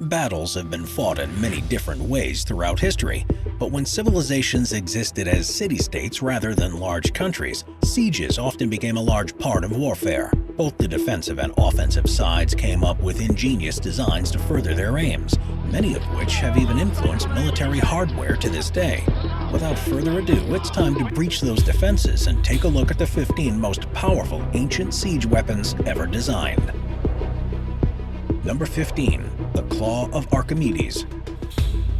Battles have been fought in many different ways throughout history, but when civilizations existed as city-states rather than large countries, sieges often became a large part of warfare. Both the defensive and offensive sides came up with ingenious designs to further their aims, many of which have even influenced military hardware to this day. Without further ado, it's time to breach those defenses and take a look at the 15 most powerful ancient siege weapons ever designed. Number 15. The Claw of Archimedes.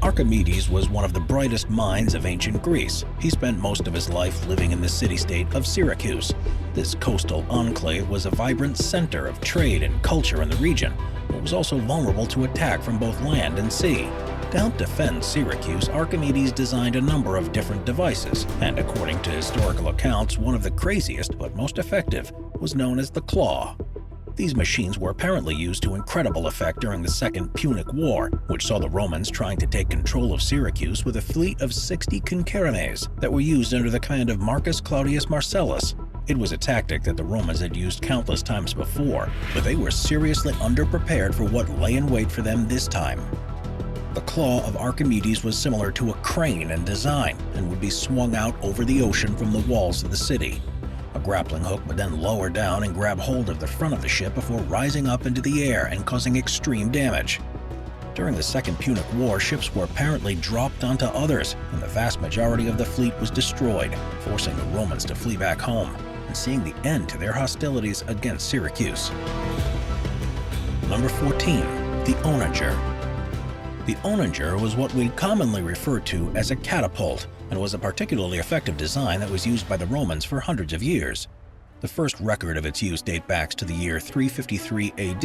Archimedes was one of the brightest minds of ancient Greece. He spent most of his life living in the city-state of Syracuse. This coastal enclave was a vibrant center of trade and culture in the region, but was also vulnerable to attack from both land and sea. To help defend Syracuse, Archimedes designed a number of different devices, and according to historical accounts, one of the craziest but most effective was known as the Claw. These machines were apparently used to incredible effect during the Second Punic War, which saw the Romans trying to take control of Syracuse with a fleet of 60 concurrentes that were used under the command of Marcus Claudius Marcellus. It was a tactic that the Romans had used countless times before, but they were seriously underprepared for what lay in wait for them this time. The Claw of Archimedes was similar to a crane in design and would be swung out over the ocean from the walls of the city. A grappling hook would then lower down and grab hold of the front of the ship before rising up into the air and causing extreme damage. During the Second Punic War, ships were apparently dropped onto others, and the vast majority of the fleet was destroyed, forcing the Romans to flee back home and seeing the end to their hostilities against Syracuse. Number 14. The Onager. The onager was what we commonly refer to as a catapult, and was a particularly effective design that was used by the Romans for hundreds of years. The first record of its use dates back to the year 353 AD,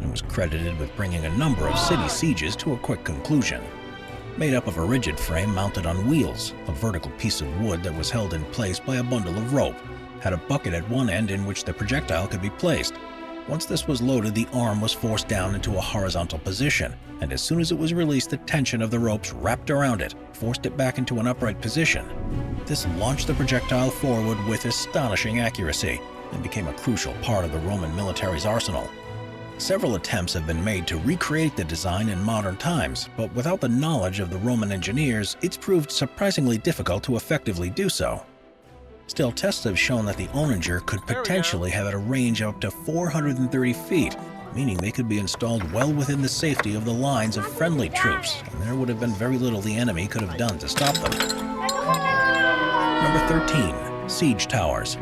and was credited with bringing a number of city sieges to a quick conclusion. Made up of a rigid frame mounted on wheels, a vertical piece of wood that was held in place by a bundle of rope, had a bucket at one end in which the projectile could be placed. Once this was loaded, the arm was forced down into a horizontal position, and as soon as it was released, the tension of the ropes wrapped around it forced it back into an upright position. This launched the projectile forward with astonishing accuracy and became a crucial part of the Roman military's arsenal. Several attempts have been made to recreate the design in modern times, but without the knowledge of the Roman engineers, it's proved surprisingly difficult to effectively do so. Still, tests have shown that the onager could potentially have a range of up to 430 feet, meaning they could be installed well within the safety of the lines of friendly troops, and there would have been very little the enemy could have done to stop them. Number 13. Siege Towers.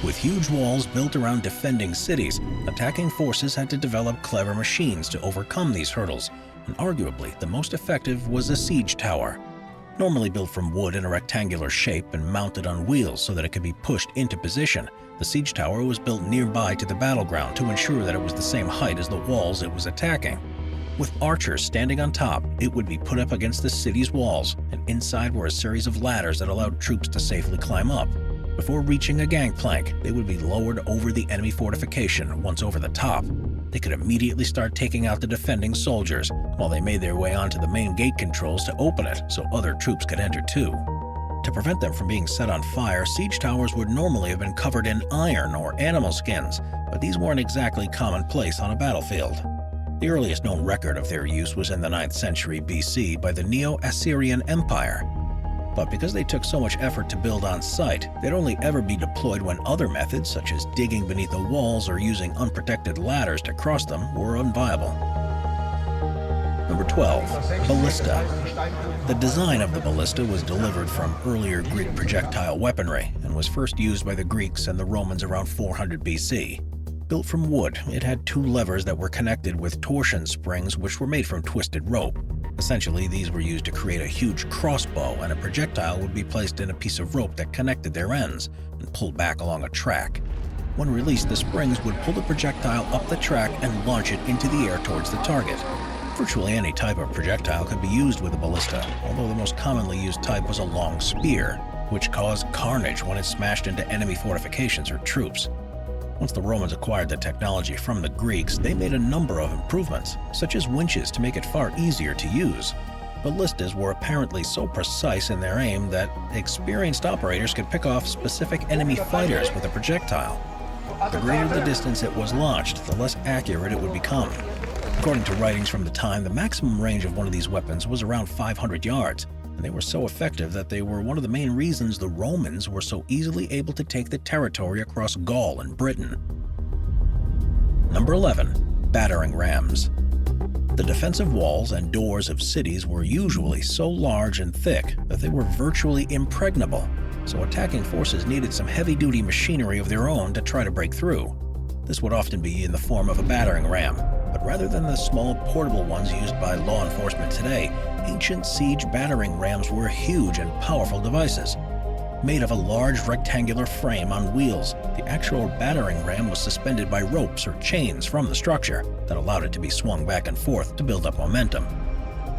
With huge walls built around defending cities, attacking forces had to develop clever machines to overcome these hurdles, and arguably the most effective was a siege tower. Normally built from wood in a rectangular shape and mounted on wheels so that it could be pushed into position, the siege tower was built nearby to the battleground to ensure that it was the same height as the walls it was attacking. With archers standing on top, it would be put up against the city's walls, and inside were a series of ladders that allowed troops to safely climb up. Before reaching a gangplank, they would be lowered over the enemy fortification. Once over the top, they could immediately start taking out the defending soldiers, while they made their way onto the main gate controls to open it so other troops could enter too. To prevent them from being set on fire, siege towers would normally have been covered in iron or animal skins, but these weren't exactly commonplace on a battlefield. The earliest known record of their use was in the 9th century BC by the Neo-Assyrian Empire. But because they took so much effort to build on site, they'd only ever be deployed when other methods, such as digging beneath the walls or using unprotected ladders to cross them, were unviable. Number 12. Ballista. The design of the ballista was delivered from earlier Greek projectile weaponry and was first used by the Greeks and the Romans around 400 BC. Built from wood, it had two levers that were connected with torsion springs which were made from twisted rope. Essentially, these were used to create a huge crossbow, and a projectile would be placed in a piece of rope that connected their ends and pulled back along a track. When released, the springs would pull the projectile up the track and launch it into the air towards the target. Virtually any type of projectile could be used with a ballista, although the most commonly used type was a long spear, which caused carnage when it smashed into enemy fortifications or troops. Once the Romans acquired the technology from the Greeks, they made a number of improvements, such as winches to make it far easier to use. Ballistas were apparently so precise in their aim that experienced operators could pick off specific enemy fighters with a projectile. The greater the distance it was launched, the less accurate it would become. According to writings from the time, the maximum range of one of these weapons was around 500 yards, and they were so effective that they were one of the main reasons the Romans were so easily able to take the territory across Gaul and Britain. Number 11. Battering Rams. The defensive walls and doors of cities were usually so large and thick that they were virtually impregnable, so attacking forces needed some heavy-duty machinery of their own to try to break through. This would often be in the form of a battering ram, but rather than the small portable ones used by law enforcement today, ancient siege battering rams were huge and powerful devices. Made of a large rectangular frame on wheels, the actual battering ram was suspended by ropes or chains from the structure that allowed it to be swung back and forth to build up momentum.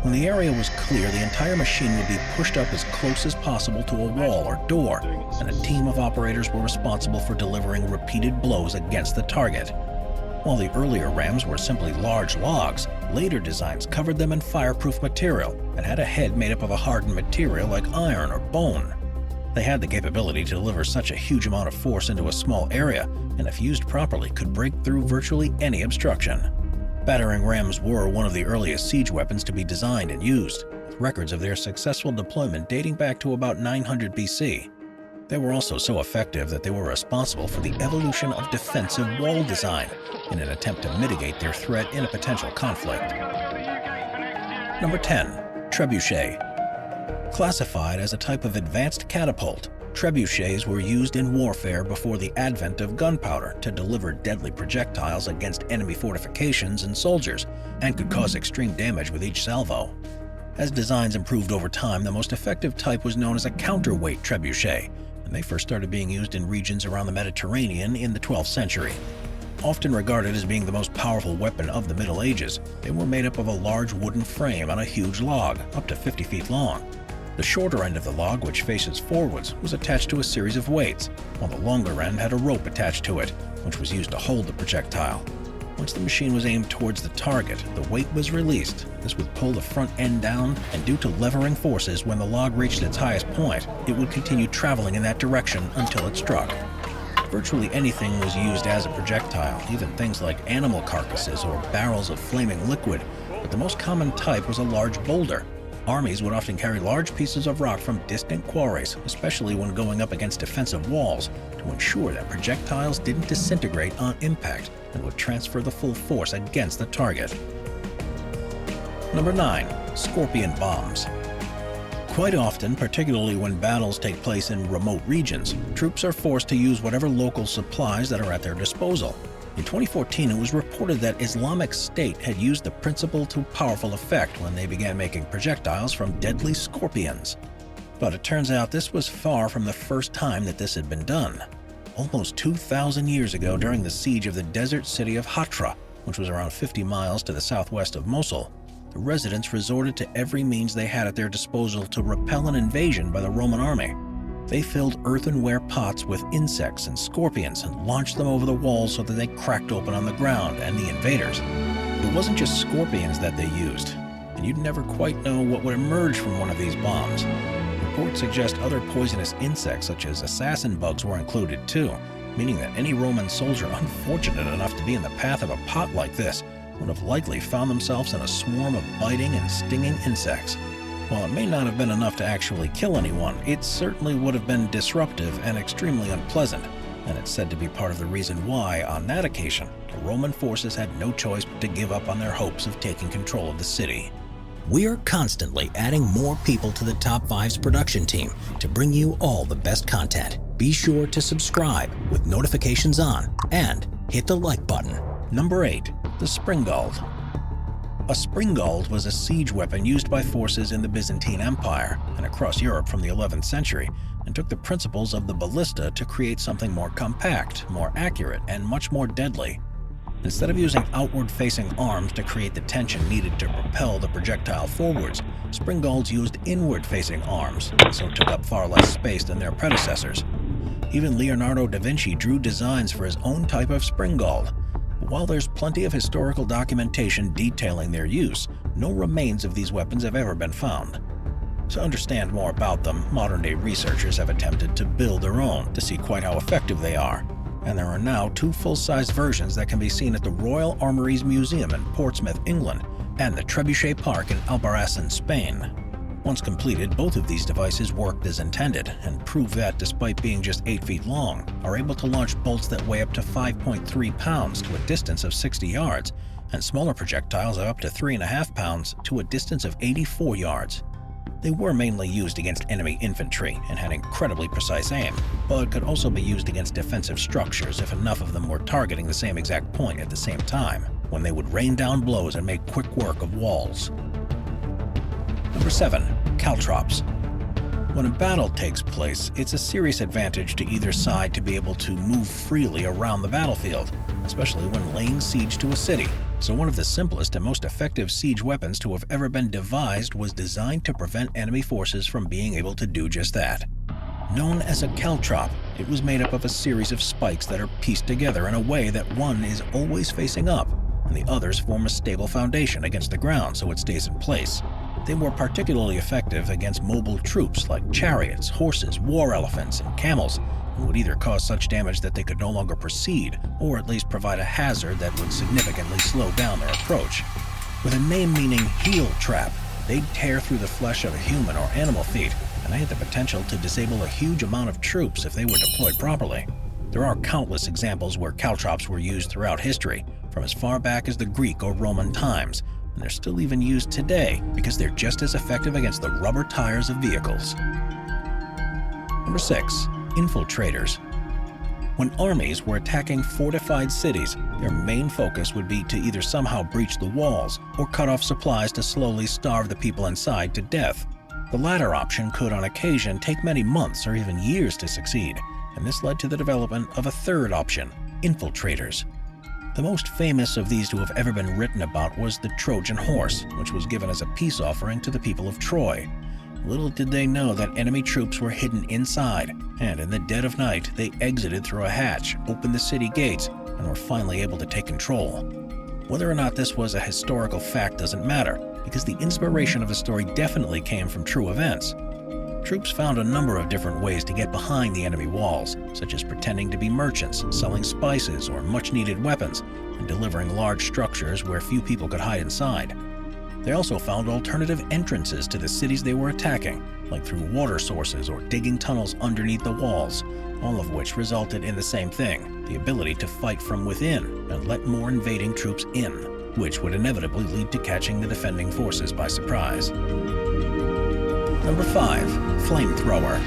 When the area was clear, the entire machine would be pushed up as close as possible to a wall or door, and a team of operators were responsible for delivering repeated blows against the target. While the earlier rams were simply large logs, later designs covered them in fireproof material and had a head made up of a hardened material like iron or bone. They had the capability to deliver such a huge amount of force into a small area, and if used properly, could break through virtually any obstruction. Battering rams were one of the earliest siege weapons to be designed and used, with records of their successful deployment dating back to about 900 BC. They were also so effective that they were responsible for the evolution of defensive wall design in an attempt to mitigate their threat in a potential conflict. Number 10. Trebuchet. Classified as a type of advanced catapult, trebuchets were used in warfare before the advent of gunpowder to deliver deadly projectiles against enemy fortifications and soldiers, and could cause extreme damage with each salvo. As designs improved over time, the most effective type was known as a counterweight trebuchet, and they first started being used in regions around the Mediterranean in the 12th century. Often regarded as being the most powerful weapon of the Middle Ages, they were made up of a large wooden frame on a huge log, up to 50 feet long. The shorter end of the log, which faces forwards, was attached to a series of weights, while the longer end had a rope attached to it, which was used to hold the projectile. Once the machine was aimed towards the target, the weight was released. This would pull the front end down, and due to levering forces, when the log reached its highest point, it would continue traveling in that direction until it struck. Virtually anything was used as a projectile, even things like animal carcasses or barrels of flaming liquid, but the most common type was a large boulder. Armies would often carry large pieces of rock from distant quarries, especially when going up against defensive walls, to ensure that projectiles didn't disintegrate on impact and would transfer the full force against the target. Number 9. Scorpion bombs. Quite often, particularly when battles take place in remote regions, troops are forced to use whatever local supplies that are at their disposal. In 2014, it was reported that Islamic State had used the principle to powerful effect when they began making projectiles from deadly scorpions. But it turns out this was far from the first time that this had been done. Almost 2,000 years ago, during the siege of the desert city of Hatra, which was around 50 miles to the southwest of Mosul, the residents resorted to every means they had at their disposal to repel an invasion by the Roman army. They filled earthenware pots with insects and scorpions and launched them over the walls so that they cracked open on the ground and the invaders. It wasn't just scorpions that they used, and you'd never quite know what would emerge from one of these bombs. Reports suggest other poisonous insects such as assassin bugs were included too, meaning that any Roman soldier unfortunate enough to be in the path of a pot like this would have likely found themselves in a swarm of biting and stinging insects. While it may not have been enough to actually kill anyone, it certainly would have been disruptive and extremely unpleasant, and it's said to be part of the reason why, on that occasion, the Roman forces had no choice but to give up on their hopes of taking control of the city. We're constantly adding more people to the Top 5's production team to bring you all the best content. Be sure to subscribe with notifications on and hit the like button. Number 8. The Springald. A Springald was a siege weapon used by forces in the Byzantine Empire and across Europe from the 11th century, and took the principles of the Ballista to create something more compact, more accurate, and much more deadly. Instead of using outward-facing arms to create the tension needed to propel the projectile forwards, Springalds used inward-facing arms, and so took up far less space than their predecessors. Even Leonardo da Vinci drew designs for his own type of Springald. While there's plenty of historical documentation detailing their use, no remains of these weapons have ever been found. To understand more about them, modern-day researchers have attempted to build their own to see quite how effective they are. and there are now 2 full-size versions that can be seen at the Royal Armouries Museum in Portsmouth, England, and the Trebuchet Park in Albarracin, Spain. Once completed, both of these devices worked as intended and proved that, despite being just 8 feet long, are able to launch bolts that weigh up to 5.3 pounds to a distance of 60 yards, and smaller projectiles of up to 3.5 pounds to a distance of 84 yards. They were mainly used against enemy infantry and had incredibly precise aim, but could also be used against defensive structures if enough of them were targeting the same exact point at the same time, when they would rain down blows and make quick work of walls. Number 7. Caltrops. When a battle takes place, it's a serious advantage to either side to be able to move freely around the battlefield, especially when laying siege to a city. So one of the simplest and most effective siege weapons to have ever been devised was designed to prevent enemy forces from being able to do just that. Known as a caltrop, it was made up of a series of spikes that are pieced together in a way that one is always facing up, and the others form a stable foundation against the ground so it stays in place. They were particularly effective against mobile troops like chariots, horses, war elephants, and camels, and would either cause such damage that they could no longer proceed, or at least provide a hazard that would significantly slow down their approach. With a name meaning heel trap, they'd tear through the flesh of a human or animal feet, and they had the potential to disable a huge amount of troops if they were deployed properly. There are countless examples where caltrops were used throughout history, from as far back as the Greek or Roman times, and they're still even used today because they're just as effective against the rubber tires of vehicles. Number 6. Infiltrators. When armies were attacking fortified cities, their main focus would be to either somehow breach the walls or cut off supplies to slowly starve the people inside to death. The latter option could on occasion take many months or even years to succeed, and this led to the development of a third option, infiltrators. The most famous of these to have ever been written about was the Trojan horse, which was given as a peace offering to the people of Troy. Little did they know that enemy troops were hidden inside, and in the dead of night, they exited through a hatch, opened the city gates, and were finally able to take control. Whether or not this was a historical fact doesn't matter, because the inspiration of the story definitely came from true events. Troops found a number of different ways to get behind the enemy walls, such as pretending to be merchants, selling spices or much-needed weapons, and delivering large structures where few people could hide inside. They also found alternative entrances to the cities they were attacking, like through water sources or digging tunnels underneath the walls, all of which resulted in the same thing, the ability to fight from within and let more invading troops in, which would inevitably lead to catching the defending forces by surprise. Number 5. Flamethrower.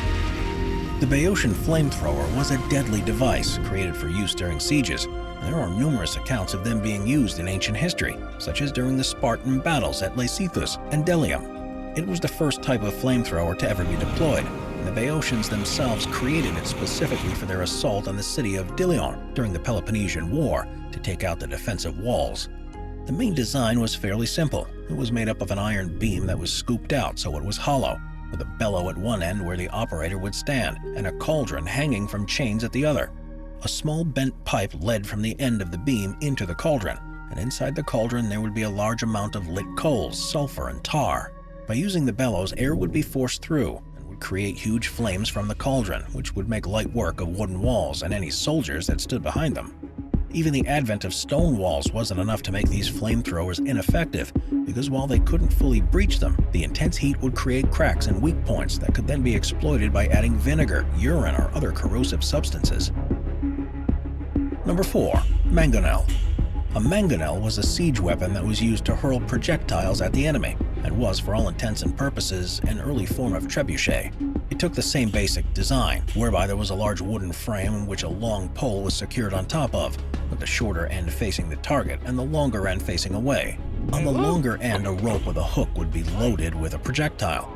The Boeotian flamethrower was a deadly device created for use during sieges. There are numerous accounts of them being used in ancient history, such as during the Spartan battles at Leucithus and Delium. It was the first type of flamethrower to ever be deployed, and the Boeotians themselves created it specifically for their assault on the city of Delion during the Peloponnesian War to take out the defensive walls. The main design was fairly simple. It was made up of an iron beam that was scooped out so it was hollow, with a bellow at one end where the operator would stand, and a cauldron hanging from chains at the other. A small bent pipe led from the end of the beam into the cauldron, and inside the cauldron there would be a large amount of lit coals, sulfur, and tar. By using the bellows, air would be forced through and would create huge flames from the cauldron, which would make light work of wooden walls and any soldiers that stood behind them. Even the advent of stone walls wasn't enough to make these flamethrowers ineffective, because while they couldn't fully breach them, the intense heat would create cracks and weak points that could then be exploited by adding vinegar, urine, or other corrosive substances. Number 4. Mangonel. A mangonel was a siege weapon that was used to hurl projectiles at the enemy, and was, for all intents and purposes, an early form of trebuchet. It took the same basic design, whereby there was a large wooden frame in which a long pole was secured on top of, with the shorter end facing the target and the longer end facing away. On the longer end, a rope with a hook would be loaded with a projectile,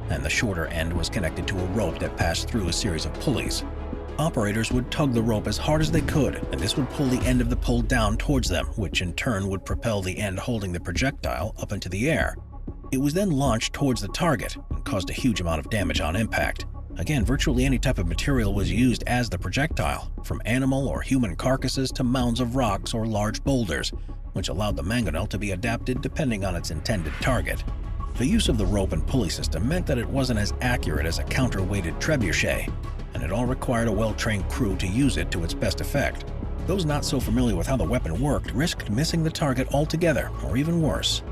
and the shorter end was connected to a rope that passed through a series of pulleys. Operators would tug the rope as hard as they could, and this would pull the end of the pole down towards them, which in turn would propel the end holding the projectile up into the air. It was then launched towards the target and caused a huge amount of damage on impact. Again, virtually any type of material was used as the projectile, from animal or human carcasses to mounds of rocks or large boulders, which allowed the mangonel to be adapted depending on its intended target. The use of the rope and pulley system meant that it wasn't as accurate as a counterweighted trebuchet, and it all required a well-trained crew to use it to its best effect. Those not so familiar with how the weapon worked risked missing the target altogether, or even worse.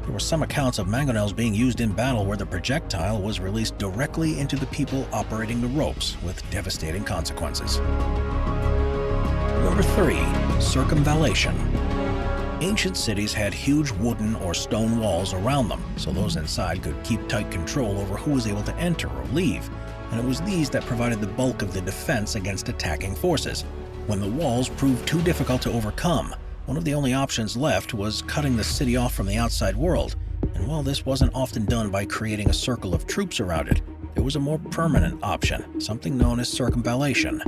There were some accounts of mangonels being used in battle where the projectile was released directly into the people operating the ropes, with devastating consequences. Number 3. Circumvallation. Ancient cities had huge wooden or stone walls around them, so those inside could keep tight control over who was able to enter or leave, and it was these that provided the bulk of the defense against attacking forces. When the walls proved too difficult to overcome, one of the only options left was cutting the city off from the outside world, and while this wasn't often done by creating a circle of troops around it, there was a more permanent option, something known as circumvallation.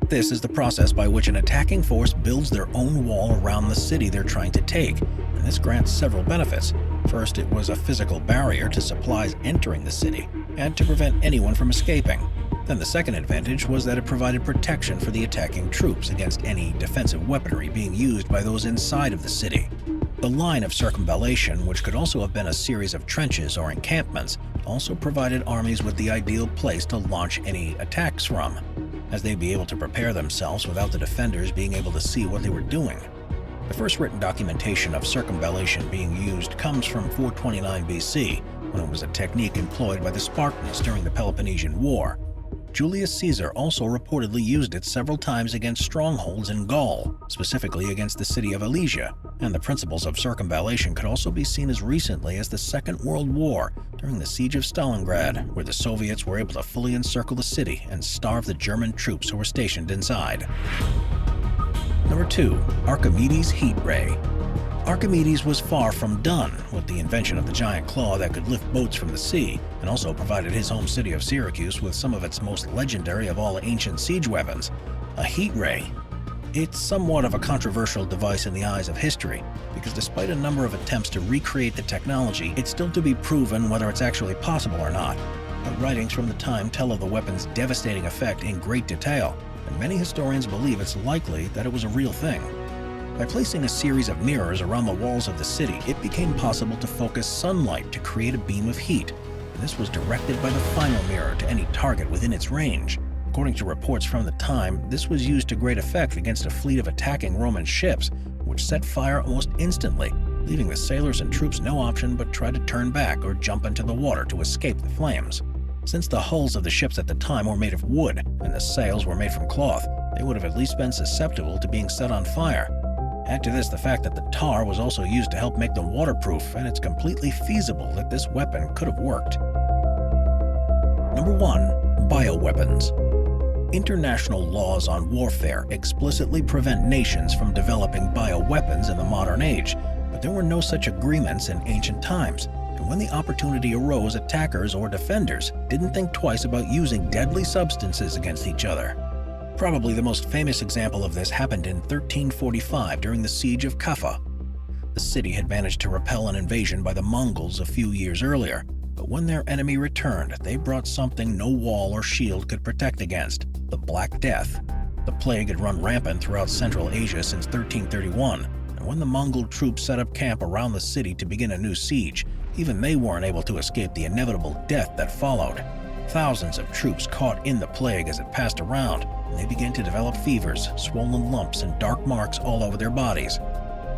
This is the process by which an attacking force builds their own wall around the city they're trying to take, and this grants several benefits. First, it was a physical barrier to supplies entering the city, and to prevent anyone from escaping. Then the second advantage was that it provided protection for the attacking troops against any defensive weaponry being used by those inside of the city. The line of circumvallation, which could also have been a series of trenches or encampments, also provided armies with the ideal place to launch any attacks from, as they'd be able to prepare themselves without the defenders being able to see what they were doing. The first written documentation of circumvallation being used comes from 429 BC, when it was a technique employed by the Spartans during the Peloponnesian War. Julius Caesar also reportedly used it several times against strongholds in Gaul, specifically against the city of Alesia, and the principles of circumvallation could also be seen as recently as the Second World War during the Siege of Stalingrad, where the Soviets were able to fully encircle the city and starve the German troops who were stationed inside. Number 2. Archimedes Heat Ray. Archimedes was far from done with the invention of the giant claw that could lift boats from the sea, and also provided his home city of Syracuse with some of its most legendary of all ancient siege weapons, a heat ray. It's somewhat of a controversial device in the eyes of history, because despite a number of attempts to recreate the technology, it's still to be proven whether it's actually possible or not. But writings from the time tell of the weapon's devastating effect in great detail, and many historians believe it's likely that it was a real thing. By placing a series of mirrors around the walls of the city, it became possible to focus sunlight to create a beam of heat, and this was directed by the final mirror to any target within its range. According to reports from the time, this was used to great effect against a fleet of attacking Roman ships, which set fire almost instantly, leaving the sailors and troops no option but try to turn back or jump into the water to escape the flames. Since the hulls of the ships at the time were made of wood and the sails were made from cloth, they would have at least been susceptible to being set on fire. Add to this the fact that the tar was also used to help make them waterproof, and it's completely feasible that this weapon could have worked. Number 1. Bioweapons. International laws on warfare explicitly prevent nations from developing bioweapons in the modern age, but there were no such agreements in ancient times, and when the opportunity arose, attackers or defenders didn't think twice about using deadly substances against each other. Probably the most famous example of this happened in 1345 during the Siege of Kaffa. The city had managed to repel an invasion by the Mongols a few years earlier, but when their enemy returned, they brought something no wall or shield could protect against: the Black Death. The plague had run rampant throughout Central Asia since 1331, and when the Mongol troops set up camp around the city to begin a new siege, even they weren't able to escape the inevitable death that followed. Thousands of troops caught in the plague as it passed around, and they began to develop fevers, swollen lumps, and dark marks all over their bodies.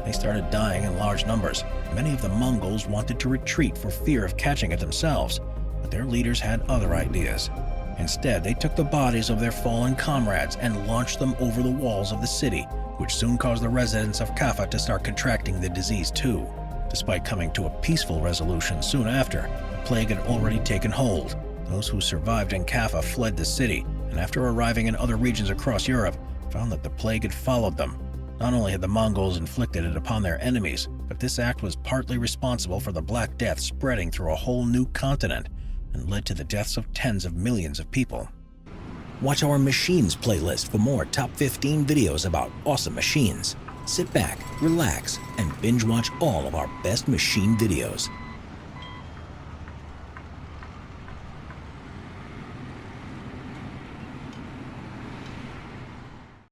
They started dying in large numbers. Many of the Mongols wanted to retreat for fear of catching it themselves, but their leaders had other ideas. Instead, they took the bodies of their fallen comrades and launched them over the walls of the city, which soon caused the residents of Kaffa to start contracting the disease too. Despite coming to a peaceful resolution soon after, the plague had already taken hold. Those who survived in Kaffa fled the city, and after arriving in other regions across Europe, found that the plague had followed them. Not only had the Mongols inflicted it upon their enemies, but this act was partly responsible for the Black Death spreading through a whole new continent and led to the deaths of tens of millions of people. Watch our Machines playlist for more top 15 videos about awesome machines. Sit back, relax, and binge watch all of our best machine videos.